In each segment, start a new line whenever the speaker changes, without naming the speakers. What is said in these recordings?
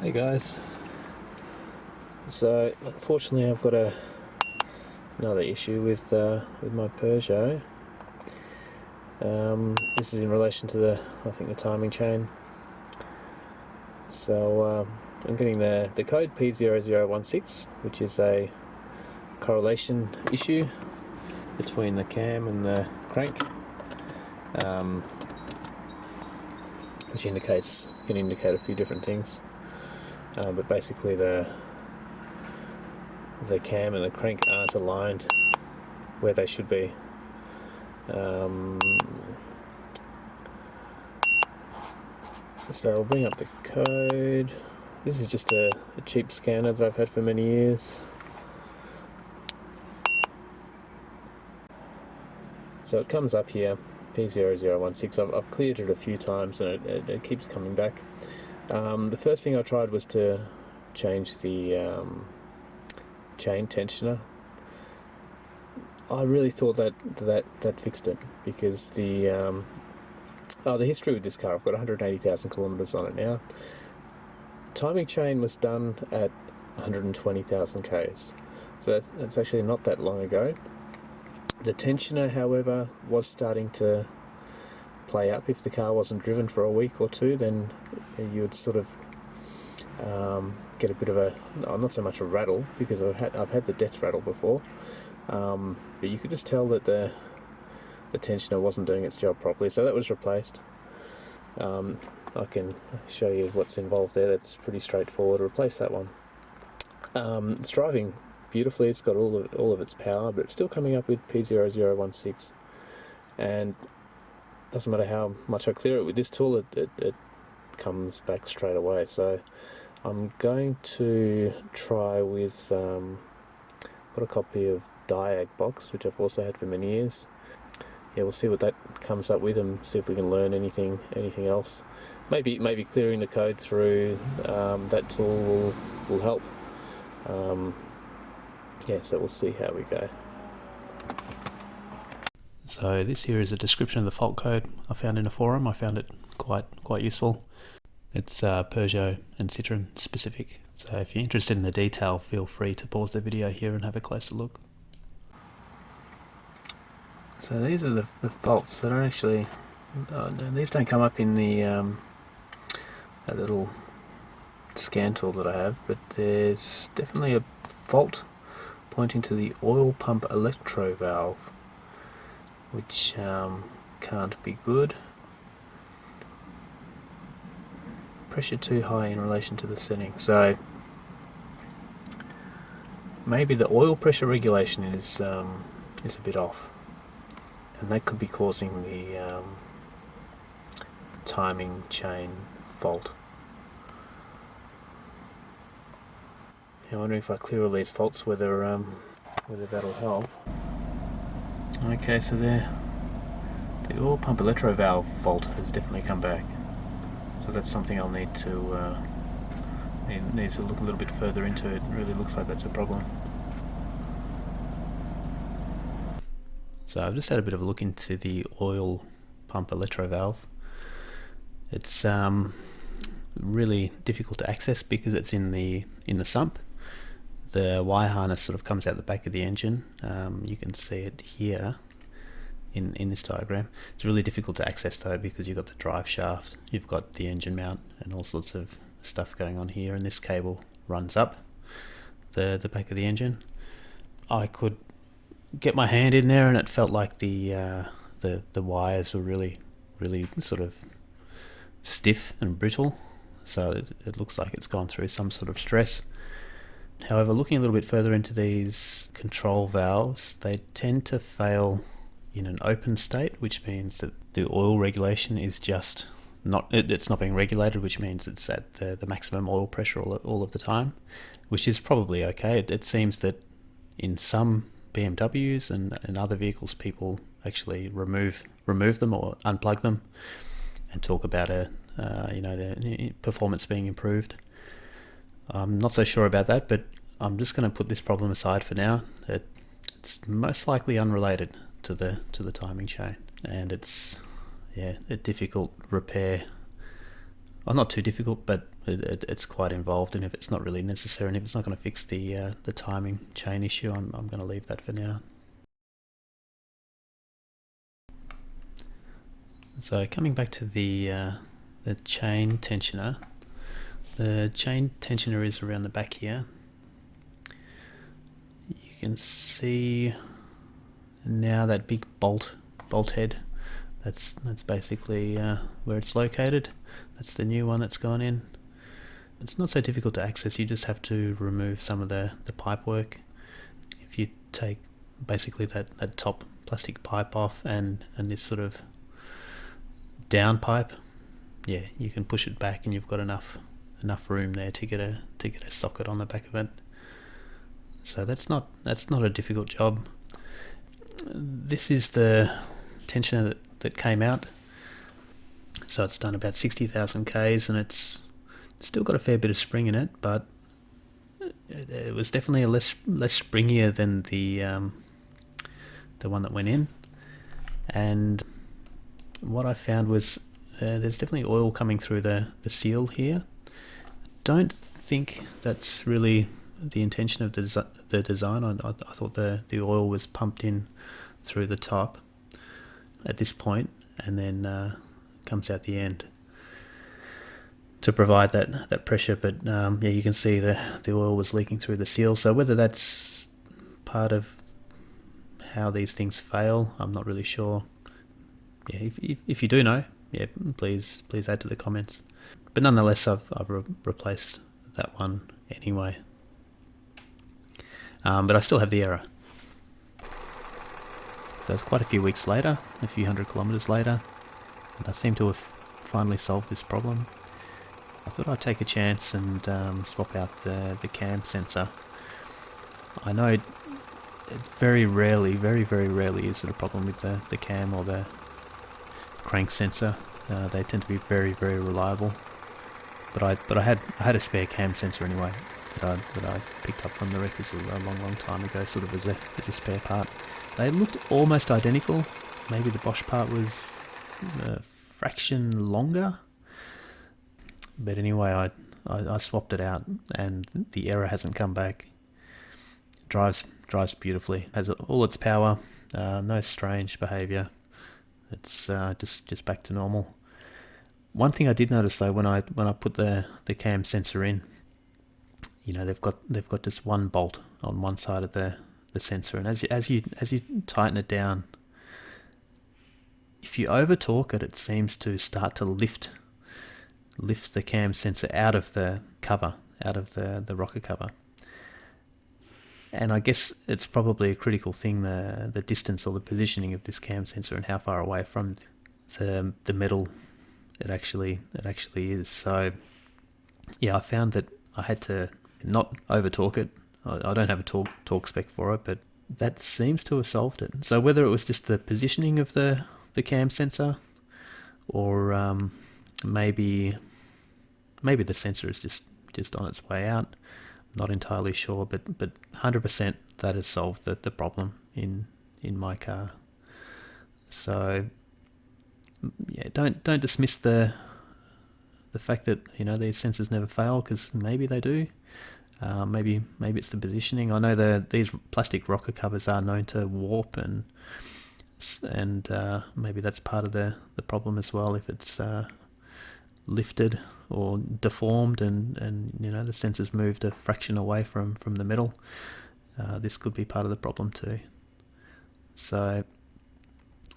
Hey guys, so unfortunately I've got another issue with my Peugeot. This is in relation to I think the timing chain. So I'm getting the code P0016, which is a correlation issue between the cam and the crank, which can indicate a few different things. But basically the cam and the crank aren't aligned where they should be. So I'll bring up the code. This is just a cheap scanner that I've had for many years. So it comes up here, P0016. I've cleared it a few times and it keeps coming back. The first thing I tried was to change the chain tensioner. I really thought that fixed it, because the history with this car, I've got 180,000 kilometers on it now. Timing chain was done at 120,000 Ks, so that's actually not that long ago. The tensioner, however, was starting to play up. If the car wasn't driven for a week or two, then you would sort of get a bit of not so much a rattle, because I've had the death rattle before, but you could just tell that the tensioner wasn't doing its job properly, so that was replaced. I can show you what's involved there. That's pretty straightforward. Replace that one. It's driving beautifully. It's got all of its power, but it's still coming up with P0016, and doesn't matter how much I clear it with this tool, it comes back straight away. So I'm going to try with got a copy of Diagnostics, which I've also had for many years. Yeah, we'll see what that comes up with and see if we can learn anything else. Maybe clearing the code through that tool will help. Yeah, so we'll see how we go. So this here is a description of the fault code I found in a forum. I found it quite useful. It's Peugeot and Citroen specific. So if you're interested in the detail, feel free to pause the video here and have a closer look. So these are the faults that are actually, no, these don't come up in the that little scan tool that I have, but there's definitely a fault pointing to the oil pump electrovalve, which can't be good. Pressure too high in relation to the setting. So maybe the oil pressure regulation is a bit off, and that could be causing the timing chain fault. I'm wondering if I clear all these faults, whether that'll help. Okay, so the oil pump electrovalve fault has definitely come back. So that's something I'll need to look a little bit further into. It really looks like that's a problem. So I've just had a bit of a look into the oil pump electrovalve. It's really difficult to access because it's in the sump. The wire harness sort of comes out the back of the engine. You can see it here in this diagram. It's really difficult to access though, because you've got the drive shaft, you've got the engine mount, and all sorts of stuff going on here, and this cable runs up the back of the engine. I could get my hand in there and it felt like the wires were really sort of stiff and brittle, so it looks like it's gone through some sort of stress. However, looking a little bit further into these control valves, they tend to fail in an open state, which means that the oil regulation is just it's not being regulated, which means it's at the maximum oil pressure all of the time, which is probably okay. It seems that in some BMWs and other vehicles, people actually remove them or unplug them and talk about their performance being improved. I'm not so sure about that, but I'm just going to put this problem aside for now. It's most likely unrelated to the timing chain, and it's a difficult repair
well, not too difficult, but it's quite involved, and if it's not really necessary and if it's not going to fix the timing chain issue, I'm going to leave that for now. So coming back to the chain tensioner, the chain tensioner is around the back here. You can see now that big bolt head. That's basically where it's located. That's the new one that's gone in. It's not so difficult to access. You just have to remove some of the pipe work. If you take basically that top plastic pipe off and this sort of down pipe, yeah, you can push it back and you've got enough room there to get a socket on the back of it. So that's not a difficult job. This is the tensioner that came out. So it's done about 60,000 Ks and it's still got a fair bit of spring in it, but it was definitely a less springier than the one that went in. And what I found was there's definitely oil coming through the seal here. Don't think that's really the intention of the design. I thought the oil was pumped in through the top at this point and then comes out the end to provide that pressure, but yeah, you can see the oil was leaking through the seal. So whether that's part of how these things fail, I'm not really sure. Yeah, if you do know, yeah, please add to the comments. But nonetheless, I've replaced that one anyway. But I still have the error. So it's quite a few weeks later, a few 100 kilometers later, and I seem to have finally solved this problem. I thought I'd take a chance and swap out the cam sensor. I know it very rarely, very rarely is it a problem with the cam or the crank sensor. They tend to be very reliable. But I had a spare cam sensor anyway that I picked up from the wreckers a long time ago, sort of as a spare part. They looked almost identical. Maybe the Bosch part was a fraction longer. But anyway, I swapped it out and the error hasn't come back. Drives beautifully. Has all its power. No strange behaviour. It's just back to normal. One thing I did notice though when I put the cam sensor in, you know, they've got just one bolt on one side of the sensor, and as you tighten it down, if you over torque it, it seems to start to lift the cam sensor out of the cover, out of the rocker cover. And I guess it's probably a critical thing, the distance or the positioning of this cam sensor and how far away from the metal it actually is. So yeah, I found that I had to not over torque it. I don't have a torque spec for it, but that seems to have solved it. So whether it was just the positioning of the cam sensor, or maybe the sensor is just on its way out. Not entirely sure, but 100% that has solved the problem in my car. So yeah, don't dismiss the fact that, you know, these sensors never fail, because maybe they do. Maybe it's the positioning. I know these plastic rocker covers are known to warp, and maybe that's part of the problem as well. If it's lifted or deformed and you know, the sensor's moved a fraction away from the metal, this could be part of the problem too. So it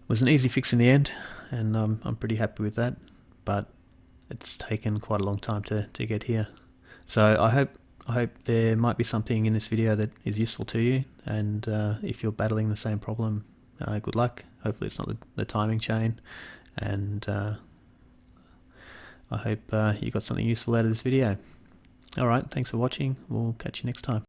was an easy fix in the end, and I'm pretty happy with that, but it's taken quite a long time to get here. So I hope there might be something in this video that is useful to you, and if you're battling the same problem, good luck. Hopefully it's not the timing chain, and I hope you got something useful out of this video. Alright, thanks for watching. We'll catch you next time.